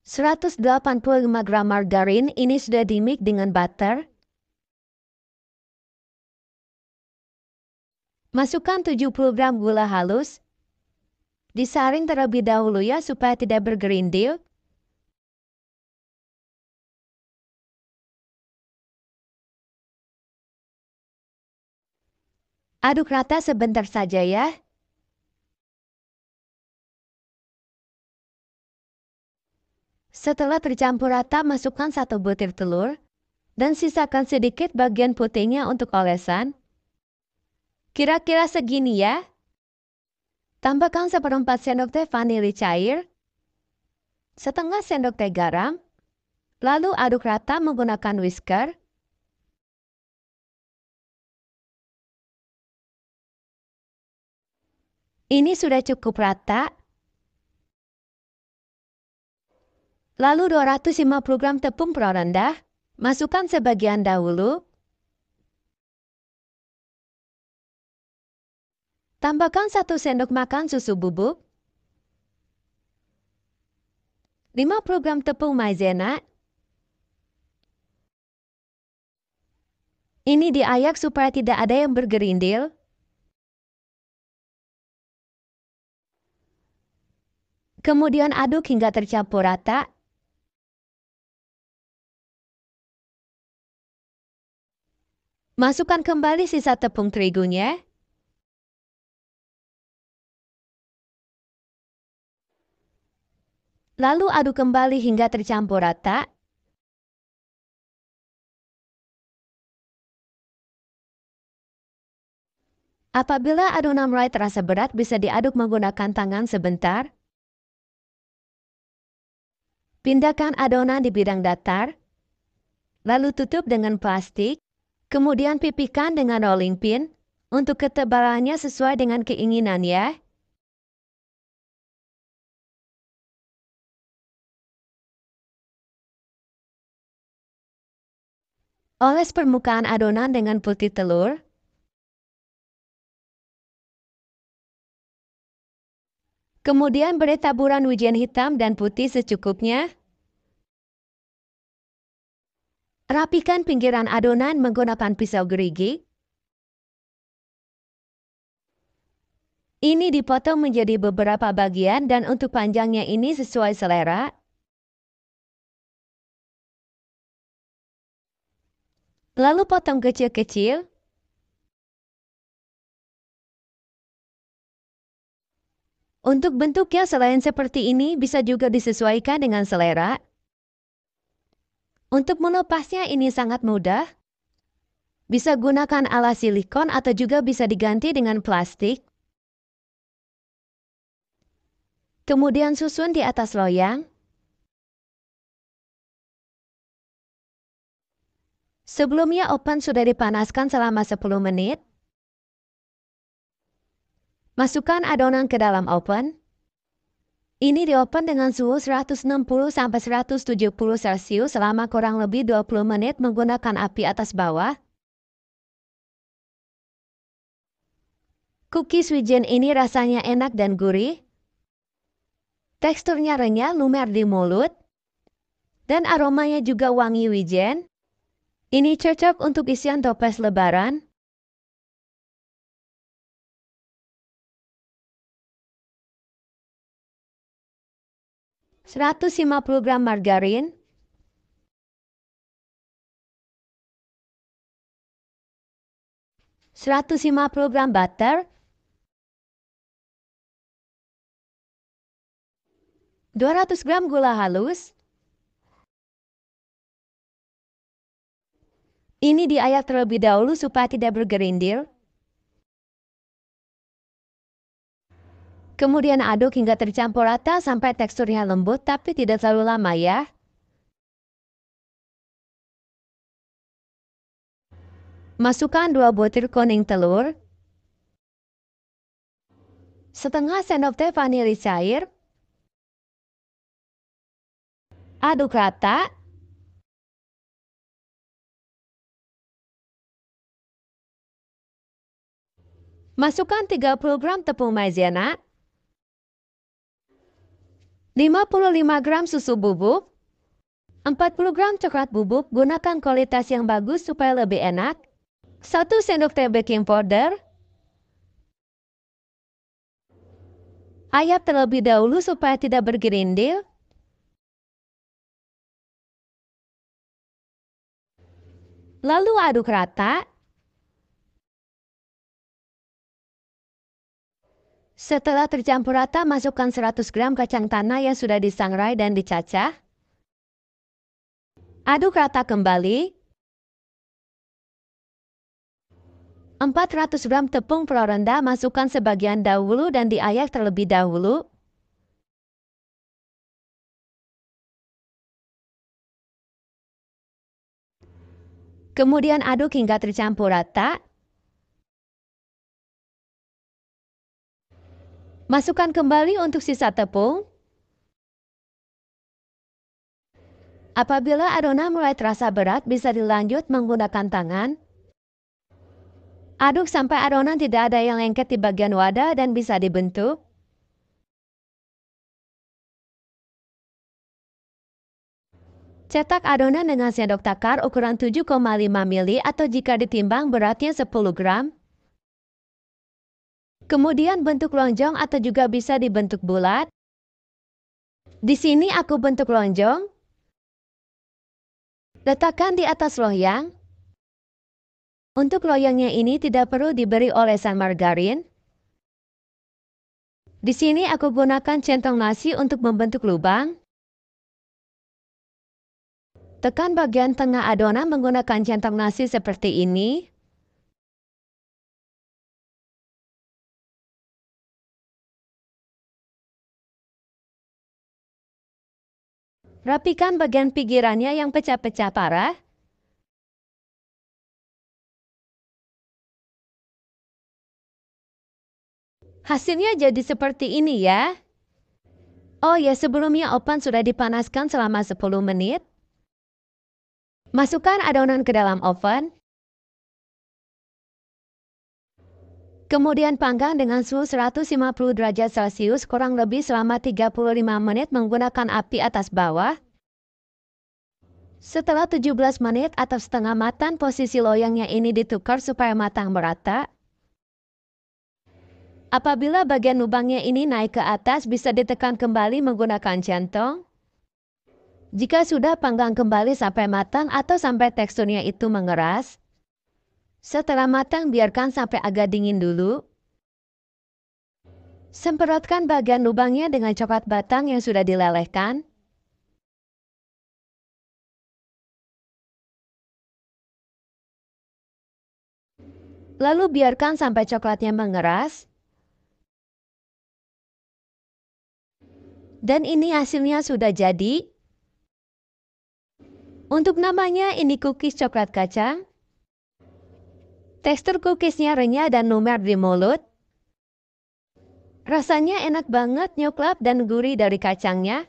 185 gram margarin ini sudah di-mix dengan butter. Masukkan 70 gram gula halus. Disaring terlebih dahulu ya supaya tidak bergerindil. Aduk rata sebentar saja ya. Setelah tercampur rata, masukkan 1 butir telur dan sisakan sedikit bagian putihnya untuk olesan. Kira-kira segini ya. Tambahkan 1/4 sendok teh vanili cair, setengah sendok teh garam, lalu aduk rata menggunakan whisker. Ini sudah cukup rata. Lalu 250 gram tepung perendah, masukkan sebagian dahulu. Tambahkan 1 sendok makan susu bubuk, 50 gram tepung maizena. Ini diayak supaya tidak ada yang bergerindil. Kemudian aduk hingga tercampur rata. Masukkan kembali sisa tepung terigunya. Lalu aduk kembali hingga tercampur rata. Apabila adonan mulai terasa berat, bisa diaduk menggunakan tangan sebentar. Pindahkan adonan di bidang datar, lalu tutup dengan plastik, kemudian pipihkan dengan rolling pin untuk ketebalannya sesuai dengan keinginan ya. Oles permukaan adonan dengan putih telur. Kemudian beri taburan wijen hitam dan putih secukupnya. Rapikan pinggiran adonan menggunakan pisau gerigi. Ini dipotong menjadi beberapa bagian dan untuk panjangnya ini sesuai selera. Lalu potong kecil-kecil. Untuk bentuknya selain seperti ini bisa juga disesuaikan dengan selera. Untuk melepasnya ini sangat mudah. Bisa gunakan alas silikon atau juga bisa diganti dengan plastik. Kemudian susun di atas loyang. Sebelumnya oven sudah dipanaskan selama 10 menit. Masukkan adonan ke dalam oven. Ini dioven dengan suhu 160–170 Celcius selama kurang lebih 20 menit menggunakan api atas bawah. Cookies wijen ini rasanya enak dan gurih. Teksturnya renyah, lumer di mulut. Dan aromanya juga wangi wijen. Ini cocok untuk isian toples lebaran. 150 gram margarin, 150 gram butter, 200 gram gula halus. Ini diayak terlebih dahulu supaya tidak bergerindil. Kemudian aduk hingga tercampur rata sampai teksturnya lembut tapi tidak terlalu lama ya. Masukkan 2 butir kuning telur, setengah sendok teh vanili cair. Aduk rata. Masukkan 30 gram tepung maizena. 55 gram susu bubuk, 40 gram coklat bubuk, gunakan kualitas yang bagus supaya lebih enak, 1 sendok teh baking powder, ayap terlebih dahulu supaya tidak bergerindil, lalu aduk rata. Setelah tercampur rata, masukkan 100 gram kacang tanah yang sudah disangrai dan dicacah. Aduk rata kembali. 400 gram tepung perorendah masukkan sebagian dahulu dan diayak terlebih dahulu. Kemudian aduk hingga tercampur rata. Masukkan kembali untuk sisa tepung. Apabila adonan mulai terasa berat, bisa dilanjut menggunakan tangan. Aduk sampai adonan tidak ada yang lengket di bagian wadah dan bisa dibentuk. Cetak adonan dengan sendok takar ukuran 7,5 mili atau jika ditimbang beratnya 10 gram. Kemudian bentuk lonjong atau juga bisa dibentuk bulat. Di sini aku bentuk lonjong. Letakkan di atas loyang. Untuk loyangnya ini tidak perlu diberi olesan margarin. Di sini aku gunakan centong nasi untuk membentuk lubang. Tekan bagian tengah adonan menggunakan centong nasi seperti ini. Rapikan bagian pinggirannya yang pecah-pecah parah. Hasilnya jadi seperti ini ya. Oh ya, sebelumnya oven sudah dipanaskan selama 10 menit. Masukkan adonan ke dalam oven. Kemudian panggang dengan suhu 150 derajat Celcius kurang lebih selama 35 menit menggunakan api atas bawah. Setelah 17 menit atau setengah matang, posisi loyangnya ini ditukar supaya matang merata. Apabila bagian lubangnya ini naik ke atas, bisa ditekan kembali menggunakan centong. Jika sudah, panggang kembali sampai matang atau sampai teksturnya itu mengeras. Setelah matang, biarkan sampai agak dingin dulu. Semprotkan bagian lubangnya dengan coklat batang yang sudah dilelehkan. Lalu biarkan sampai coklatnya mengeras. Dan ini hasilnya sudah jadi. Untuk namanya ini cookies coklat kacang. Tekstur cookiesnya renyah dan lumer di mulut. Rasanya enak banget, nyoklat dan gurih dari kacangnya.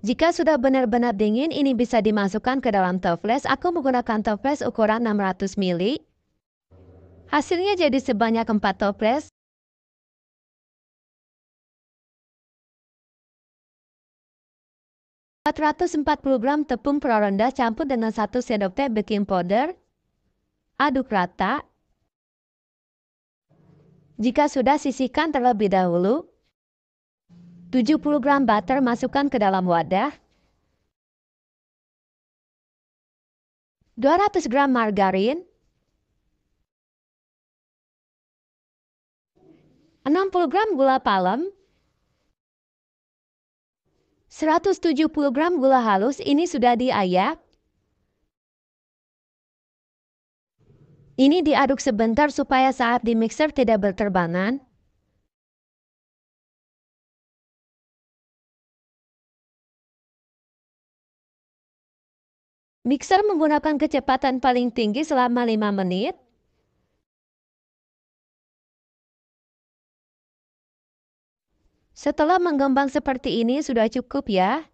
Jika sudah benar-benar dingin, ini bisa dimasukkan ke dalam toples. Aku menggunakan toples ukuran 600 ml. Hasilnya jadi sebanyak 4 toples. 440 gram tepung perorendah campur dengan 1 sendok teh baking powder. Aduk rata. Jika sudah, sisihkan terlebih dahulu. 70 gram butter masukkan ke dalam wadah. 200 gram margarin. 60 gram gula palem. 170 gram gula halus, ini sudah diayak. Ini diaduk sebentar supaya saat di mixer tidak berterbangan. Mixer menggunakan kecepatan paling tinggi selama 5 menit. Setelah mengembang seperti ini sudah cukup ya.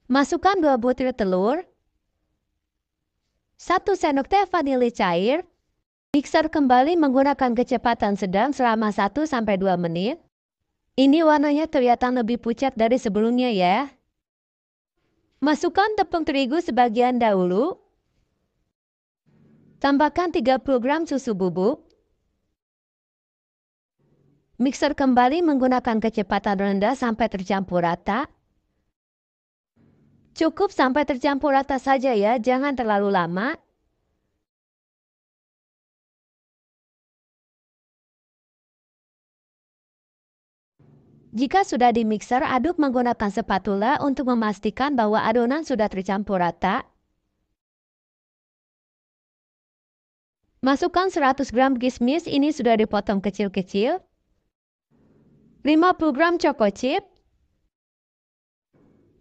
Masukkan 2 butir telur. 1 sendok teh vanili cair. Mixer kembali menggunakan kecepatan sedang selama 1-2 menit. Ini warnanya kelihatan lebih pucat dari sebelumnya ya. Masukkan tepung terigu sebagian dahulu. Tambahkan 30 gram susu bubuk. Mixer kembali menggunakan kecepatan rendah sampai tercampur rata. Cukup sampai tercampur rata saja ya, jangan terlalu lama. Jika sudah di mixer, aduk menggunakan spatula untuk memastikan bahwa adonan sudah tercampur rata. Masukkan 100 gram kismis, ini sudah dipotong kecil-kecil. 50 gram choco chip.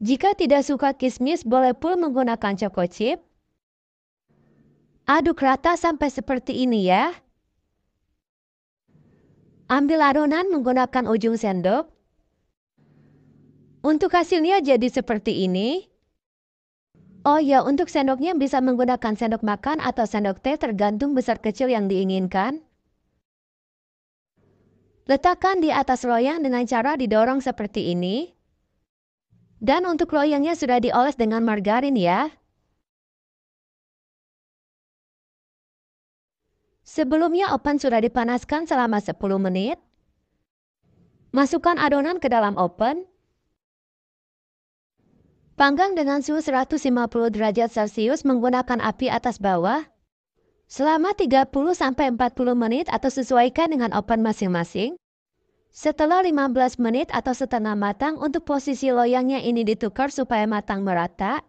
Jika tidak suka kismis, boleh pun menggunakan choco chip. Aduk rata sampai seperti ini ya. Ambil adonan menggunakan ujung sendok. Untuk hasilnya jadi seperti ini. Oh ya, untuk sendoknya bisa menggunakan sendok makan atau sendok teh tergantung besar kecil yang diinginkan. Letakkan di atas loyang dengan cara didorong seperti ini. Dan untuk loyangnya sudah dioles dengan margarin ya. Sebelumnya oven sudah dipanaskan selama 10 menit. Masukkan adonan ke dalam oven. Panggang dengan suhu 150 derajat Celcius menggunakan api atas bawah. Selama 30-40 menit atau sesuaikan dengan oven masing-masing. Setelah 15 menit atau setengah matang, untuk posisi loyangnya ini ditukar supaya matang merata.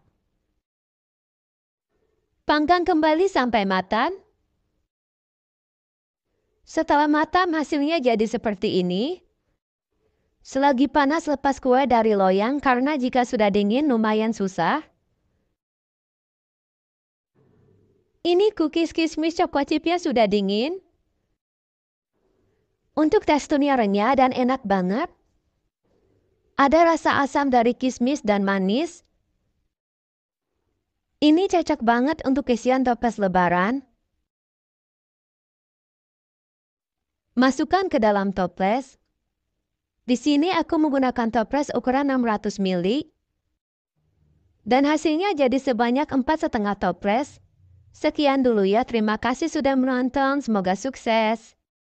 Panggang kembali sampai matang. Setelah matang, hasilnya jadi seperti ini. Selagi panas, lepas kue dari loyang karena jika sudah dingin lumayan susah. Ini cookies kismis choco chipnya sudah dingin. Untuk teksturnya renyah dan enak banget. Ada rasa asam dari kismis dan manis. Ini cocok banget untuk isian toples lebaran. Masukkan ke dalam toples. Di sini aku menggunakan toples ukuran 600 ml. Dan hasilnya jadi sebanyak 4,5 toples. Sekian dulu ya, terima kasih sudah menonton, semoga sukses.